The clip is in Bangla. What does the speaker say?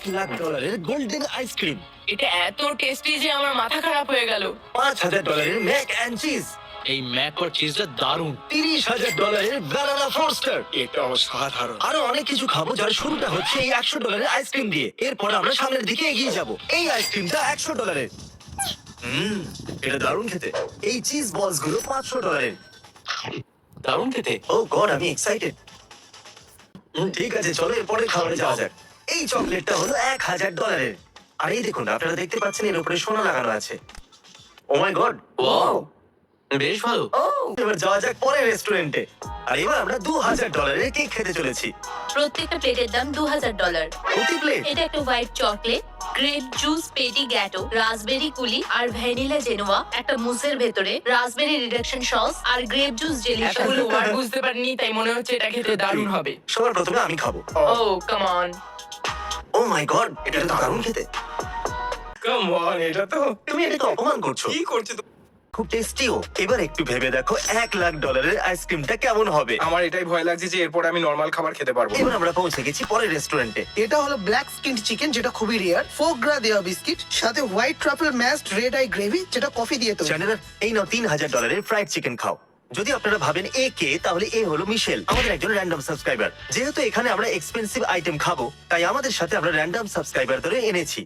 $1,00,000 গোল্ডেন আইসক্রিম, এটা এত টেস্টি যে আমার মাথা খারাপ হয়ে গেল। $5,000 ম্যাক অ্যান্ড চিজ, এই ম্যাক আর চিজটা দারুণ। $30,000 ব্যানানা ফ্রস্টার। এটা অসাধারণ। আরো অনেক কিছু খাবো, যার শুরুটা হচ্ছে এই $100 আইসক্রিম দিয়ে। এরপর আমরা সামনের দিকে এগিয়ে যাব। এই আইসক্রিমটা $100। এটা দারুণ খেতে। এই চিজ বলস গুলো $500। দারুণ খেতে। ও গড, আমি এক্সাইটেড। ঠিক আছে, চলো এরপরে খাবারে যাওয়া যাক। এই চকলেটটা হলো $1,000। আর এই দেখুন, আপনারা দেখতে পাচ্ছেন এর উপরে সোনা লাগানো আছে। ও মাই গড, ওয়াও, বেশ ভালো। এবার যাওয়া যাক পরের রেস্টুরেন্টে। আর এবার আমরা $2,000 কেক খেতে চলেছি। প্রত্যেকটা প্লেটের দাম $2,000। প্রতি প্লেট এটা একটা হোয়াইট চকলেট, গ্রেপ জুস পেটি গ্যাটো, রাসবেরি কুলি আর ভ্যানিলা জেনোয়া, একটা মুসের ভেতরে রাসবেরি রিডাকশন সস আর গ্রেপ জুস জেলি। এতগুলো ওয়ার্ড বুঝতে পারিনি, তাই মনে হচ্ছে এটা খেতে দারুণ হবে। সবার প্রথমে আমি খাবো। ও come on. O my god, এটা তো দারুণ খেতে। কাম অন, এটা তো তুমি এটাকে অপমান করছো। কি করছো তো? খুব টেস্টিও। এবার একটু ভেবে দেখো $1,00,000 আইসক্রিমটা কেমন হবে। আমার এটাই ভয় লাগছে যে এরপর আমি নরমাল খাবার খেতে পারবো না। এবার আমরা পৌঁছে গেছি পরের রেস্টুরেন্টে। এটা হলো ব্ল্যাক স্কিন্ড চিকেন, যেটা খুবই রেয়ার, ফোকগ্রা দেওয়া বিস্কিট, সাথে white truffle mashed red eye gravy, যেটা কফি দিয়ে তৈরি। চ্যানেলার, এই নাও $3,000 ফ্রাইড চিকেন খাও। যদি আপনারা ভাবেন এ কে, তাহলে এ হলো মিশেল, আমাদের একজন র্যান্ডম সাবস্ক্রাইবার। যেহেতু এখানে আমরা এক্সপেন্সিভ আইটেম খাবো, তাই আমাদের সাথে আমরা র্যান্ডম সাবস্ক্রাইবার ধরে এনেছি।